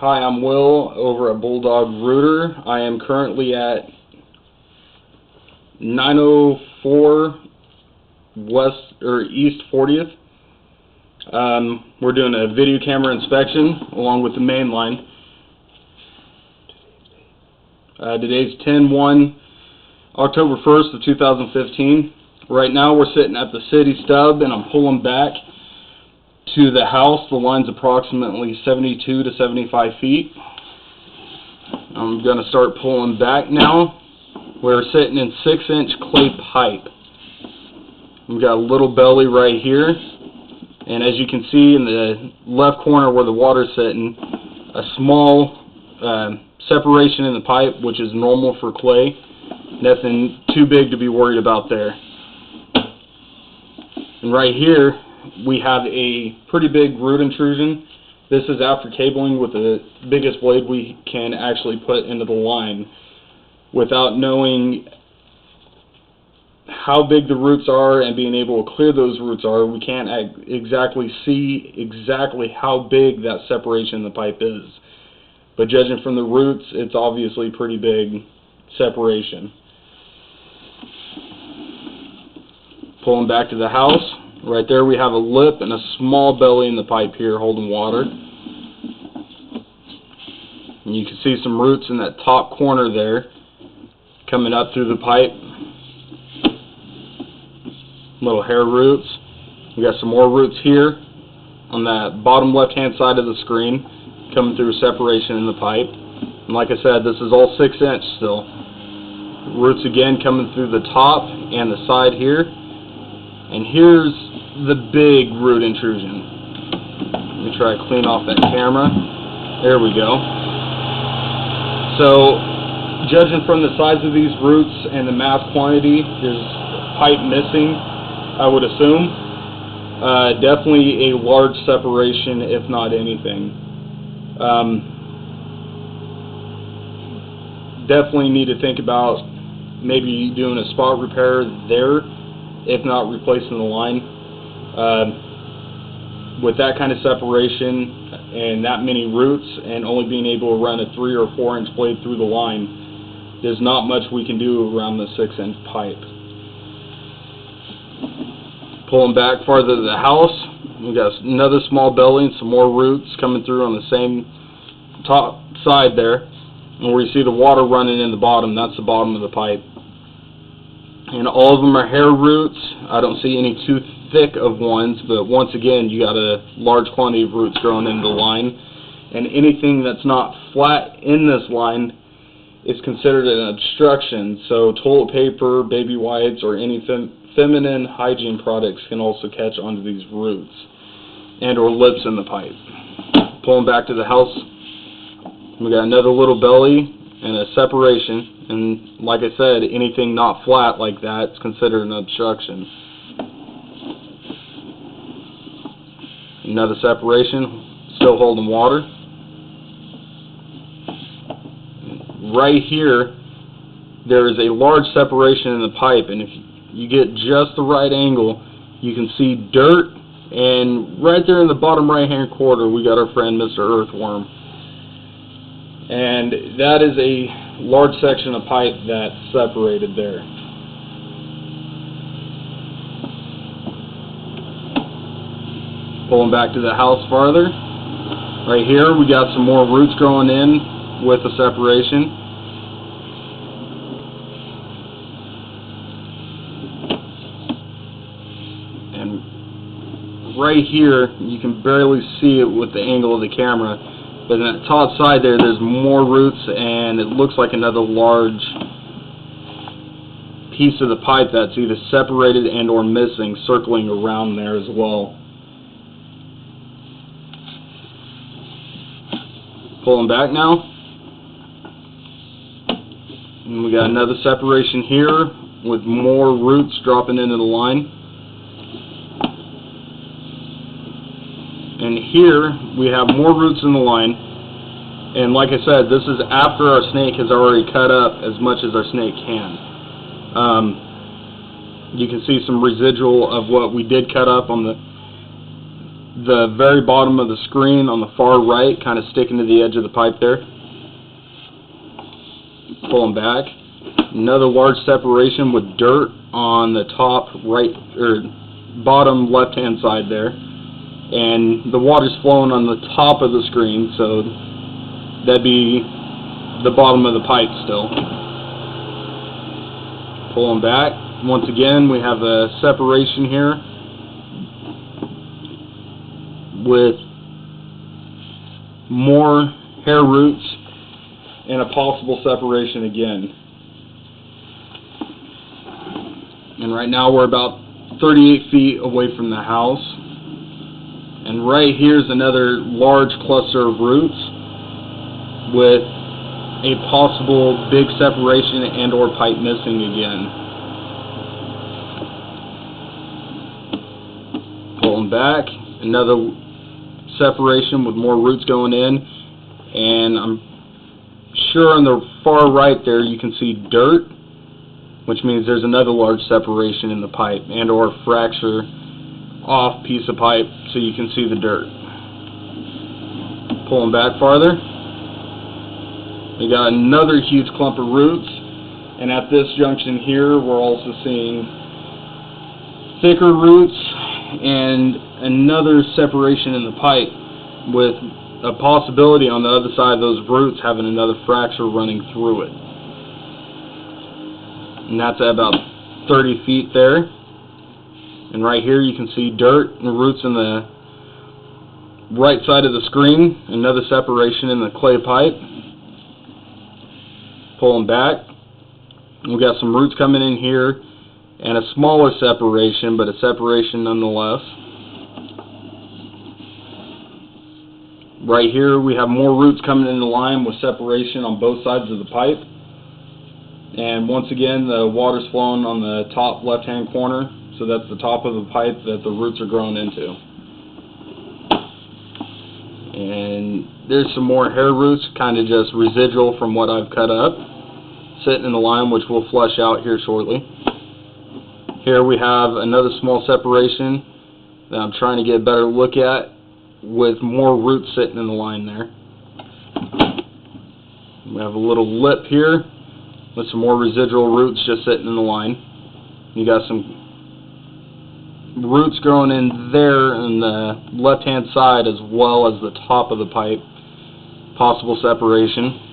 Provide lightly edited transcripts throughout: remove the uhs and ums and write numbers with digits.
Hi, I'm Will over at Bulldog Rooter. I am currently at 904 East 40th. We're doing a video camera inspection along with the main line. Today's 10/1, October 1st of 2015. Right now we're sitting at the city stub and I'm pulling back to the house. The line's approximately 72 to 75 feet. I'm going to start pulling back now. We're sitting in 6-inch clay pipe. We've got a little belly right here, and as you can see in the left corner where the water's sitting, a small separation in the pipe, which is normal for clay. Nothing too big to be worried about there. And right here we have a pretty big root intrusion. This is after cabling with the biggest blade we can actually put into the line. Without knowing how big the roots are and being able to clear those roots are, we can't exactly see exactly how big that separation in the pipe is. But judging from the roots, it's obviously pretty big separation. Pulling back to the house. Right there we have a lip and a small belly in the pipe here holding water. And you can see some roots in that top corner there coming up through the pipe. Little hair roots. We got some more roots here on that bottom left hand side of the screen coming through separation in the pipe. And like I said, this is all 6-inch still. Roots again coming through the top and the side here. And here's the big root intrusion. Let me try to clean off that camera. There we go. So, judging from the size of these roots and the mass quantity, there's pipe missing, I would assume. Definitely a large separation, if not anything. Definitely need to think about maybe doing a spot repair there, if not replacing the line. With that kind of separation and that many roots and only being able to run a 3 or 4-inch blade through the line, there's not much we can do around the 6-inch pipe. Pulling back farther to the house, we got another small belly and some more roots coming through on the same top side there. And where you see the water running in the bottom, that's the bottom of the pipe. And all of them are hair roots. I don't see any too thick of ones, but once again, you got a large quantity of roots growing into the line. And anything that's not flat in this line is considered an obstruction. So toilet paper, baby wipes, or any feminine hygiene products can also catch onto these roots and or lips in the pipe. Pulling back to the house, we got another little belly and a separation. And like I said, anything not flat like that is considered an obstruction. Another separation, still holding water. Right here, there is a large separation in the pipe, and if you get just the right angle, you can see dirt, and right there in the bottom right-hand corner, we got our friend Mr. Earthworm. And that is a large section of pipe that's separated there. Pulling back to the house farther. Right here we got some more roots growing in with the separation. And right here you can barely see it with the angle of the camera. But on that top side there's more roots, and it looks like another large piece of the pipe that's either separated and or missing, circling around there as well. Pulling back now. And we got another separation here with more roots dropping into the line. And here we have more roots in the line, and like I said, this is after our snake has already cut up as much as our snake can. You can see some residual of what we did cut up on the very bottom of the screen on the far right, kind of sticking to the edge of the pipe there. Pulling back. Another large separation with dirt on the top right or bottom left hand side there. And the water's flowing on the top of the screen, so that'd be the bottom of the pipe still. Pulling back. Once again, we have a separation here with more hair roots and a possible separation again. And right now we're about 38 feet away from the house. And right here's another large cluster of roots with a possible big separation and or pipe missing again. Pulling back, another separation with more roots going in, and I'm sure on the far right there you can see dirt, which means there's another large separation in the pipe and or fracture off piece of pipe so you can see the dirt. Pulling back farther, we got another huge clump of roots, and at this junction here we're also seeing thicker roots and another separation in the pipe with a possibility on the other side of those roots having another fracture running through it. And that's at about 30 feet there. And right here you can see dirt and roots in the right side of the screen, another separation in the clay pipe. Pulling back, we got some roots coming in here and a smaller separation, but a separation nonetheless. Right here we have more roots coming into line with separation on both sides of the pipe. And once again the water's flowing on the top left hand corner, so that's the top of the pipe that the roots are growing into. And there's some more hair roots, kind of just residual from what I've cut up, sitting in the line, which we'll flush out here shortly. Here we have another small separation that I'm trying to get a better look at with more roots sitting in the line there. We have a little lip here with some more residual roots just sitting in the line. You got some roots growing in there on the left hand side as well as the top of the pipe, possible separation.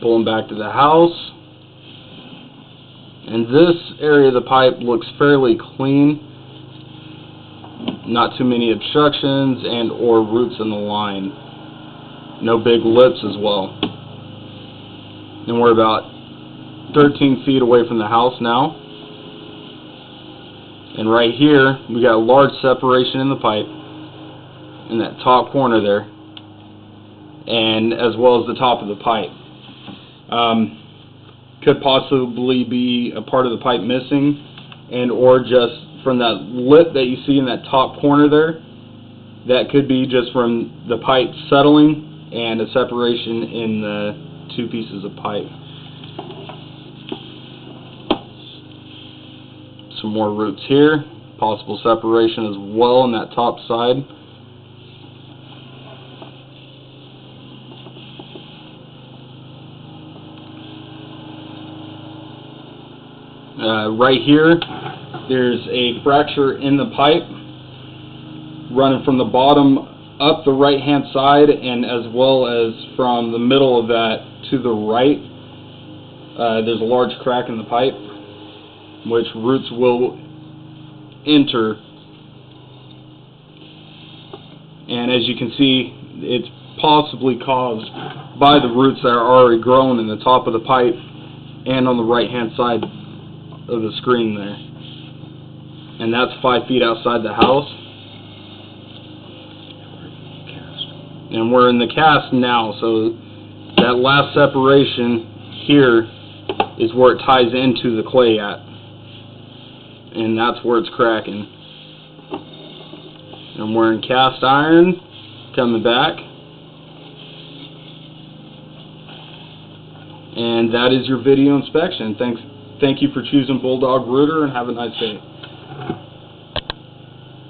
Pulling back to the house, and this area of the pipe looks fairly clean, not too many obstructions and or roots in the line, no big lips as well. And we're about 13 feet away from the house now. And right here, we got a large separation in the pipe, in that top corner there, and as well as the top of the pipe. Could possibly be a part of the pipe missing, and or just from that lip that you see in that top corner there. That could be just from the pipe settling and a separation in the two pieces of pipe. Some more roots here, possible separation as well on that top side. Right here, there's a fracture in the pipe running from the bottom up the right hand side, and as well as from the middle of that to the right. There's a large crack in the pipe which roots will enter, and as you can see, it's possibly caused by the roots that are already grown in the top of the pipe and on the right hand side of the screen there. And that's 5 feet outside the house. And we're in the cast now, so that last separation here is where it ties into the clay at. And that's where it's cracking. And we're in cast iron, coming back. And that is your video inspection. Thanks Thank you for choosing Bulldog Rooter, and have a nice day.